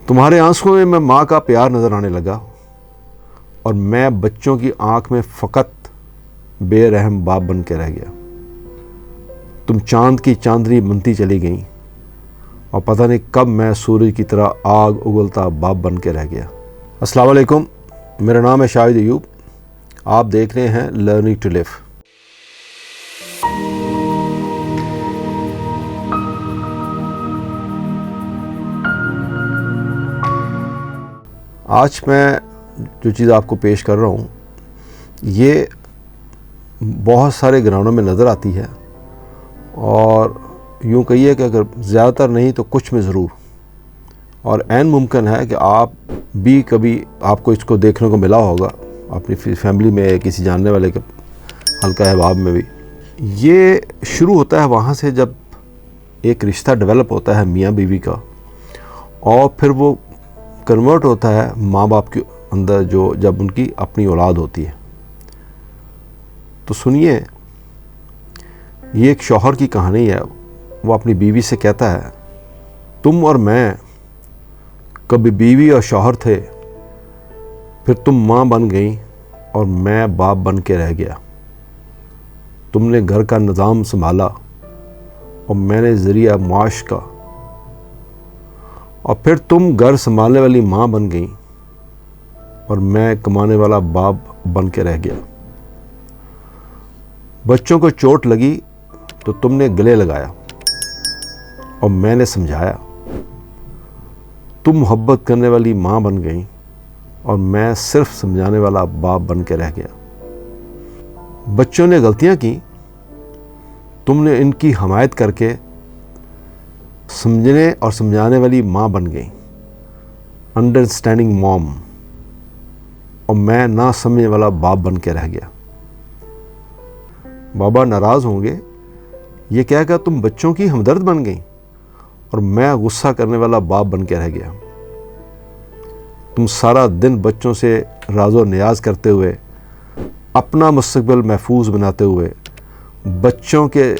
تمہارے آنسوں میں ماں کا پیار نظر آنے لگا اور میں بچوں کی آنکھ میں فقط بے رحم باپ بن کے رہ گیا۔ تم چاند کی چاندنی بنتی چلی گئیں اور پتہ نہیں کب میں سورج کی طرح آگ اگلتا باپ بن کے رہ گیا۔ السلام علیکم، میرا نام ہے شاہد ایوب، آپ دیکھ رہے ہیں لرننگ ٹو لیو۔ آج میں جو چیز آپ کو پیش کر رہا ہوں یہ بہت سارے گراؤنڈوں میں نظر آتی ہے، اور یوں کہیے کہ اگر زیادہ تر نہیں تو کچھ میں ضرور، اور عین ممکن ہے کہ آپ بھی کبھی آپ کو اس کو دیکھنے کو ملا ہوگا اپنی فیملی میں، کسی جاننے والے کے حلقہ احباب میں بھی۔ یہ شروع ہوتا ہے وہاں سے جب ایک رشتہ ڈیولپ ہوتا ہے میاں بیوی کا، اور پھر وہ کنورٹ ہوتا ہے ماں باپ کے اندر جب ان کی اپنی اولاد ہوتی ہے۔ تو سنیے، یہ ایک شوہر کی کہانی ہے۔ وہ اپنی بیوی سے کہتا ہے، تم اور میں کبھی بیوی اور شوہر تھے، پھر تم ماں بن گئیں اور میں باپ بن کے رہ گیا۔ تم نے گھر کا نظام سنبھالا اور میں نے ذریعہ معاش کا، اور پھر تم گھر سنبھالنے والی ماں بن گئیں اور میں کمانے والا باپ بن کے رہ گیا۔ بچوں کو چوٹ لگی تو تم نے گلے لگایا اور میں نے سمجھایا۔ تم محبت کرنے والی ماں بن گئیں اور میں صرف سمجھانے والا باپ بن کے رہ گیا۔ بچوں نے غلطیاں کی، تم نے ان کی حمایت کر کے سمجھنے اور سمجھانے والی ماں بن گئیں، انڈرسٹینڈنگ موم، اور میں نہ سمجھنے والا باپ بن کے رہ گیا۔ بابا ناراض ہوں گے، یہ کہہ کر تم بچوں کی ہمدرد بن گئیں اور میں غصہ کرنے والا باپ بن کے رہ گیا۔ تم سارا دن بچوں سے راز و نیاز کرتے ہوئے، اپنا مستقبل محفوظ بناتے ہوئے بچوں کے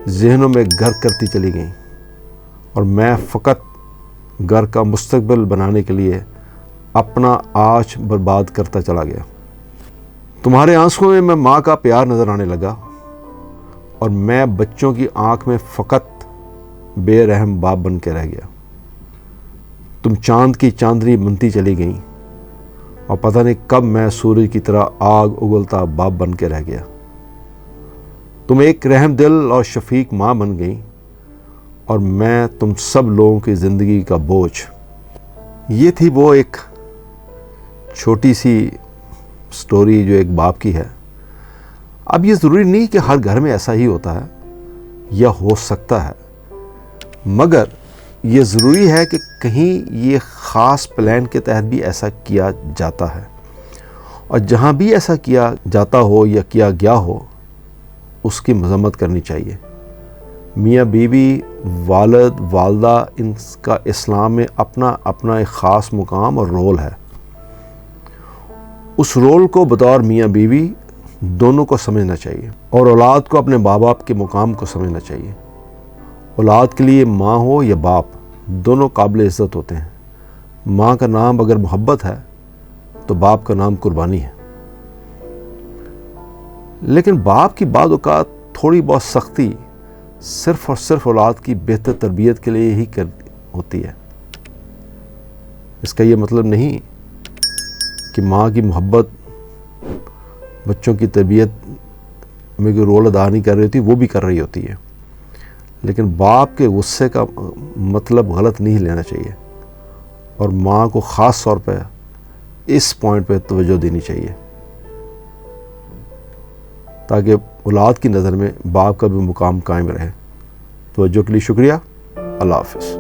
ذہنوں میں گھر کرتی چلی گئیں، اور میں فقط گھر کا مستقبل بنانے کے لیے اپنا آج برباد کرتا چلا گیا۔ تمہارے آنسوں میں ماں کا پیار نظر آنے لگا اور میں بچوں کی آنکھ میں فقط بے رحم باپ بن کے رہ گیا۔ تم چاند کی چاندنی بنتی چلی گئیں اور پتہ نہیں کب میں سورج کی طرح آگ اگلتا باپ بن کے رہ گیا۔ تم ایک رحم دل اور شفیق ماں بن گئیں اور میں تم سب لوگوں کی زندگی کا بوجھ۔ یہ تھی وہ ایک چھوٹی سی سٹوری جو ایک باپ کی ہے۔ اب یہ ضروری نہیں کہ ہر گھر میں ایسا ہی ہوتا ہے یا ہو سکتا ہے، مگر یہ ضروری ہے کہ کہیں یہ خاص پلان کے تحت بھی ایسا کیا جاتا ہے، اور جہاں بھی ایسا کیا جاتا ہو یا کیا گیا ہو اس کی مذمت کرنی چاہیے۔ میاں بیوی، والد، والدہ، ان کا اسلام میں اپنا ایک خاص مقام اور رول ہے۔ اس رول کو بطور میاں بیوی دونوں کو سمجھنا چاہیے، اور اولاد کو اپنے ماں باپ کے مقام کو سمجھنا چاہیے۔ اولاد کے لیے ماں ہو یا باپ دونوں قابل عزت ہوتے ہیں۔ ماں کا نام اگر محبت ہے تو باپ کا نام قربانی ہے، لیکن باپ کی بعض اوقات تھوڑی بہت سختی صرف اور صرف اولاد کی بہتر تربیت کے لیے ہی ہوتی ہے۔ اس کا یہ مطلب نہیں کہ ماں کی محبت بچوں کی تربیت میں کوئی رول ادا نہیں کر رہی ہوتی، وہ بھی کر رہی ہوتی ہے، لیکن باپ کے غصے کا مطلب غلط نہیں لینا چاہیے، اور ماں کو خاص طور پہ اس پوائنٹ پہ توجہ دینی چاہیے تاکہ اولاد کی نظر میں باپ کا بھی مقام قائم رہے۔ توجہ کے لیے شکریہ۔ اللہ حافظ۔